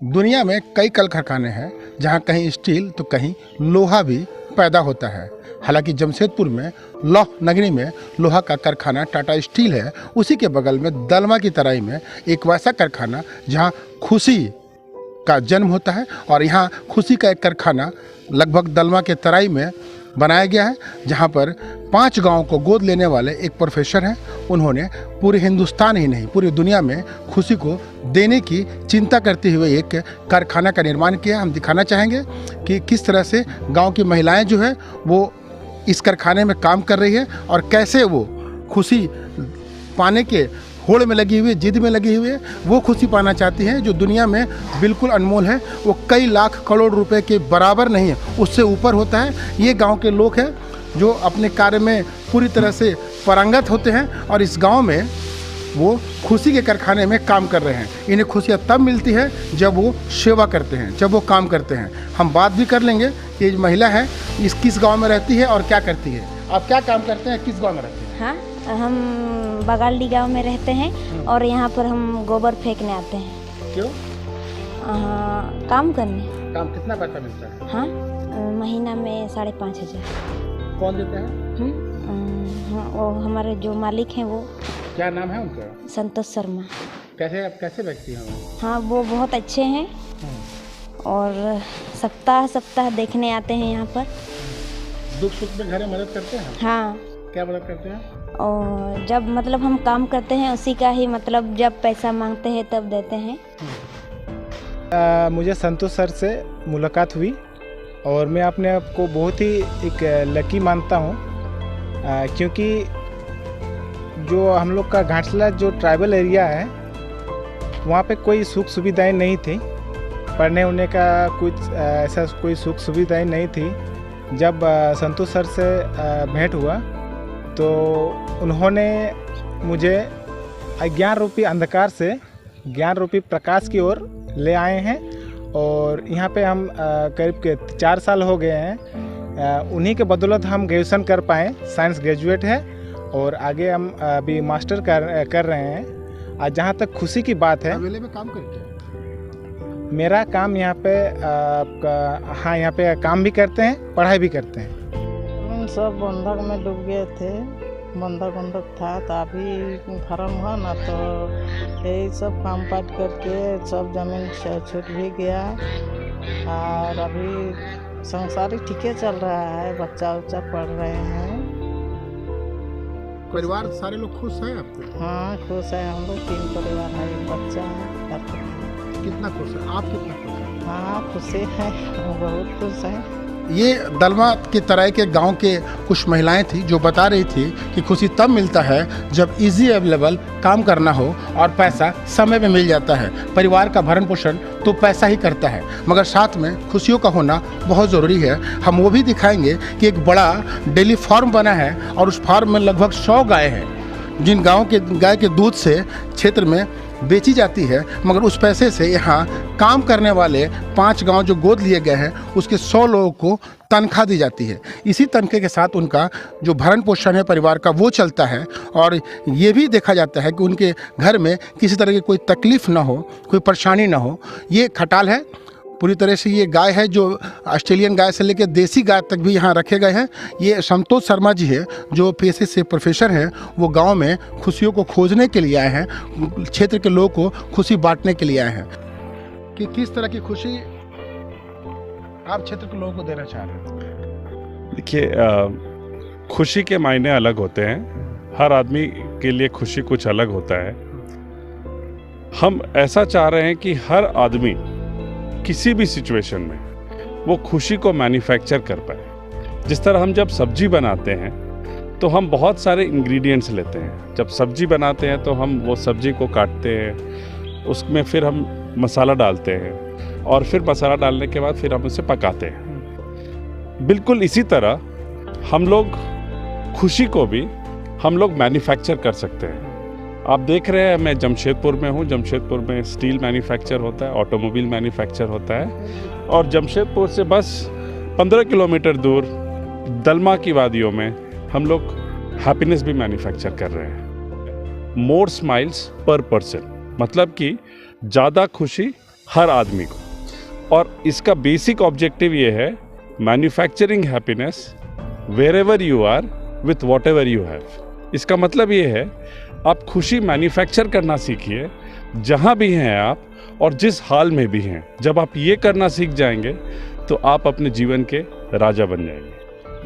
दुनिया में कई कल कारखाने हैं जहां कहीं स्टील तो कहीं लोहा भी पैदा होता है। हालांकि जमशेदपुर में लौह नगरी में लोहा का कारखाना टाटा स्टील है। उसी के बगल में दलमा की तराई में एक वैसा कारखाना जहां खुशी का जन्म होता है और यहाँ खुशी का एक कारखाना लगभग दलमा के तराई में बनाया गया है, जहाँ पर 5 गांवों को गोद लेने वाले एक प्रोफेसर हैं। उन्होंने पूरे हिंदुस्तान ही नहीं पूरी दुनिया में खुशी को देने की चिंता करते हुए एक कारखाना का निर्माण किया। हम दिखाना चाहेंगे कि किस तरह से गांव की महिलाएं जो है वो इस कारखाने में काम कर रही है और कैसे वो खुशी पाने के होड़ में लगी हुई, जिद में लगी हुई है। वो खुशी पाना चाहती हैं जो दुनिया में बिल्कुल अनमोल है। वो कई लाख करोड़ रुपए के बराबर नहीं है, उससे ऊपर होता है। ये गांव के लोग हैं जो अपने कार्य में पूरी तरह से पारंगत होते हैं और इस गांव में वो खुशी के कारखाने में काम कर रहे हैं। इन्हें खुशियाँ तब मिलती है जब वो सेवा करते हैं, जब वो काम करते हैं। हम बात भी कर लेंगे कि ये महिला है इस किस गाँव में रहती है और क्या करती है। आप क्या काम करते हैं, किस गाँव में रहती हैं? हाँ, हम बगाली गांव में रहते हैं और यहाँ पर हम गोबर फेंकने आते हैं। क्यों? काम करने। काम कितना पैसा मिलता है? हाँ, महीना में 5,500। कौन देता है? वो हमारे जो मालिक हैं वो। क्या नाम है उनका? संतोष शर्मा। कैसे व्यक्ति हैं वो? हाँ, वो बहुत अच्छे हैं और सप्ताह देखने आते हैं यहाँ पर। दुख सुख में घर में मदद करते हैं? हाँ। क्या मदद करते हैं? और जब मतलब हम काम करते हैं उसी का ही मतलब जब पैसा मांगते हैं तब देते हैं। मुझे संतोष सर से मुलाकात हुई और मैं अपने आप को बहुत ही एक लकी मानता हूँ, क्योंकि जो हम लोग का घाटशिला जो ट्राइबल एरिया है वहाँ पे कोई सुख सुविधाएं नहीं थी, पढ़ने होने का कुछ ऐसा कोई सुख सुविधाएं नहीं थी। जब संतोष सर से भेंट हुआ तो उन्होंने मुझे अज्ञान रूपी अंधकार से ज्ञान रूपी प्रकाश की ओर ले आए हैं और यहाँ पे हम करीब के 4 साल हो गए हैं। उन्हीं के बदौलत हम ग्रेजुएशन कर पाए, साइंस ग्रेजुएट है और आगे हम अभी मास्टर कर रहे हैं। आज जहाँ तक खुशी की बात है, हवेली में काम करते? मेरा काम यहाँ पे हाँ, यहाँ पे काम भी करते हैं, पढ़ाई भी करते हैं। सब बंधक में डूब गए थे, बंधक था तो अभी फार्म हुआ ना तो यही सब काम पाट करके सब जमीन छूट भी गया और अभी संसार ठीके चल रहा है, बच्चा उच्चा पढ़ रहे हैं। परिवार सारे लोग खुश हैं आपके? हाँ, खुश है। हम लोग 3 परिवार है, एक बच्चा है। कितना खुश है आप? कितना खुश है? हाँ, खुशी है, बहुत खुश है। ये दलमा के तराई के गांव के कुछ महिलाएं थी जो बता रही थी कि खुशी तब मिलता है जब इजी अवेलेबल काम करना हो और पैसा समय में मिल जाता है। परिवार का भरण पोषण तो पैसा ही करता है, मगर साथ में खुशियों का होना बहुत ज़रूरी है। हम वो भी दिखाएंगे कि एक बड़ा डेयरी फार्म बना है और उस फार्म में लगभग 100 गाय हैं, जिन गाय के दूध से क्षेत्र में बेची जाती है। मगर उस पैसे से यहाँ काम करने वाले 5 गांव जो गोद लिए गए हैं उसके 100 लोगों को तनख्वाह दी जाती है। इसी तनख्वाह के साथ उनका जो भरण पोषण है परिवार का वो चलता है और ये भी देखा जाता है कि उनके घर में किसी तरह की कोई तकलीफ़ ना हो, कोई परेशानी ना हो। ये खटाल है, पूरी तरह से ये गाय है जो ऑस्ट्रेलियन गाय से लेकर देसी गाय तक भी यहाँ रखे गए हैं। ये संतोष शर्मा जी है जो पेशे से प्रोफेसर हैं। वो गांव में खुशियों को खोजने के लिए आए हैं, क्षेत्र के लोगों को खुशी बांटने के लिए आए हैं। कि किस तरह की खुशी आप क्षेत्र के लोगों को देना चाह रहे हैं? देखिए, खुशी के मायने अलग होते हैं, हर आदमी के लिए खुशी कुछ अलग होता है। हम ऐसा चाह रहे हैं कि हर आदमी किसी भी सिचुएशन में वो खुशी को मैन्युफैक्चर कर पाए। जिस तरह हम जब सब्जी बनाते हैं तो हम बहुत सारे इंग्रेडिएंट्स लेते हैं। जब सब्जी बनाते हैं तो हम वो सब्जी को काटते हैं, उसमें फिर हम मसाला डालते हैं और फिर मसाला डालने के बाद फिर हम उसे पकाते हैं। बिल्कुल इसी तरह हम लोग खुशी को भी हम लोग मैन्युफैक्चर कर सकते हैं। आप देख रहे हैं मैं जमशेदपुर में हूँ। जमशेदपुर में स्टील मैन्युफैक्चर होता है, ऑटोमोबाइल मैन्युफैक्चर होता है और जमशेदपुर से बस 15 किलोमीटर दूर दलमा की वादियों में हम लोग हैप्पीनेस भी मैन्युफैक्चर कर रहे हैं। मोर स्माइल्स पर पर्सन, मतलब कि ज़्यादा खुशी हर आदमी को। और इसका बेसिक ऑब्जेक्टिव ये है, manufacturing happiness wherever you are with whatever you have. इसका मतलब ये है, आप खुशी मैन्युफैक्चर करना सीखिए जहाँ भी हैं आप और जिस हाल में भी हैं। जब आप ये करना सीख जाएंगे तो आप अपने जीवन के राजा बन जाएंगे।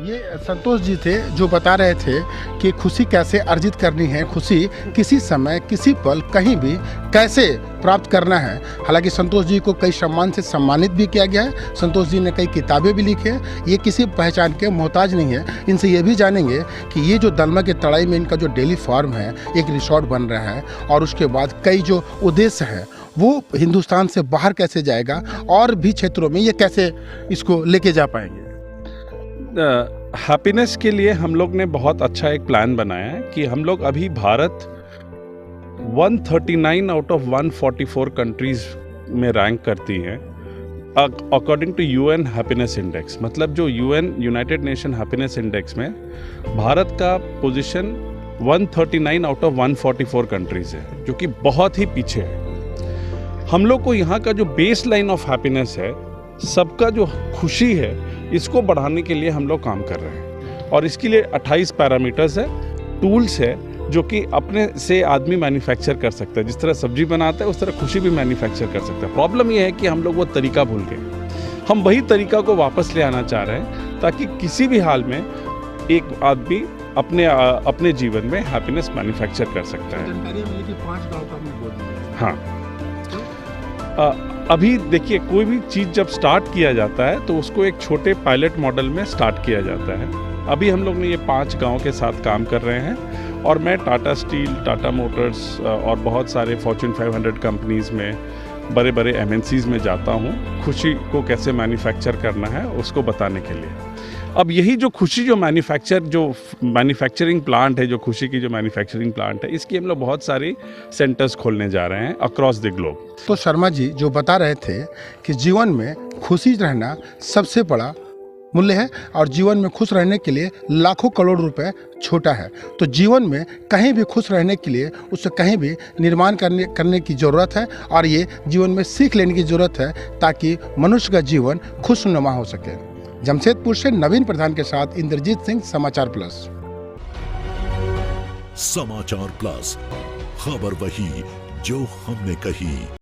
ये संतोष जी थे जो बता रहे थे कि खुशी कैसे अर्जित करनी है, खुशी किसी समय किसी पल कहीं भी कैसे प्राप्त करना है। हालांकि संतोष जी को कई सम्मान से सम्मानित भी किया गया है, संतोष जी ने कई किताबें भी लिखी हैं, ये किसी पहचान के मोहताज नहीं है। इनसे ये भी जानेंगे कि ये जो दलमा की तराई में इनका जो डेली फार्म है, एक रिसोर्ट बन रहा है और उसके बाद कई जो उद्देश्य है वो हिंदुस्तान से बाहर कैसे जाएगा और भी क्षेत्रों में ये कैसे इसको लेके जा पाएंगे। हैप्पीनेस के लिए हम लोग ने बहुत अच्छा एक प्लान बनाया है कि हम लोग अभी भारत 139 आउट ऑफ 144 कंट्रीज में रैंक करती हैं according to UN happiness index. मतलब जो UN United Nation happiness index में भारत का पोजीशन 139 आउट ऑफ 144 कंट्रीज है, जो कि बहुत ही पीछे है। हम लोग को यहाँ का जो बेस लाइन ऑफ हैप्पीनेस है, सबका जो खुशी है, इसको बढ़ाने के लिए हम लोग काम कर रहे हैं। और इसके लिए 28 पैरामीटर्स है, टूल्स है जो कि अपने से आदमी मैन्युफैक्चर कर सकता है। जिस तरह सब्जी बनाता है उस तरह खुशी भी मैन्युफैक्चर कर सकता है। प्रॉब्लम ये है कि हम लोग वो तरीका भूल गए। हम वही तरीका को वापस ले आना चाह रहे हैं ताकि किसी भी हाल में एक आदमी अपने जीवन में हैप्पीनेस मैन्युफैक्चर कर सकता है। जानकारी मिली कि 5 गाँव का हमने बोल दिया। हाँ, अभी देखिए, कोई भी चीज़ जब स्टार्ट किया जाता है तो उसको एक छोटे पायलट मॉडल में स्टार्ट किया जाता है। अभी हम लोग ने ये 5 गांव के साथ काम कर रहे हैं और मैं टाटा स्टील, टाटा मोटर्स और बहुत सारे फॉर्च्यून 500 कंपनीज़ में, बड़े बड़े MNCs में जाता हूँ खुशी को कैसे मैन्युफैक्चर करना है उसको बताने के लिए। अब यही जो खुशी जो मैन्युफैक्चरिंग प्लांट है, जो खुशी की जो मैन्युफैक्चरिंग प्लांट है, इसकी हम लोग बहुत सारी सेंटर्स खोलने जा रहे हैं अक्रॉस द ग्लोब। तो शर्मा जी जो बता रहे थे कि जीवन में खुशी रहना सबसे बड़ा मूल्य है और जीवन में खुश रहने के लिए लाखों करोड़ रुपए छोटा है। तो जीवन में कहीं भी खुश रहने के लिए उससे कहीं भी निर्माण करने की ज़रूरत है और ये जीवन में सीख लेने की ज़रूरत है ताकि मनुष्य का जीवन खुशनुमा हो सके। जमशेदपुर से नवीन प्रधान के साथ इंद्रजीत सिंह, समाचार प्लस। समाचार प्लस, खबर वही जो हमने कही।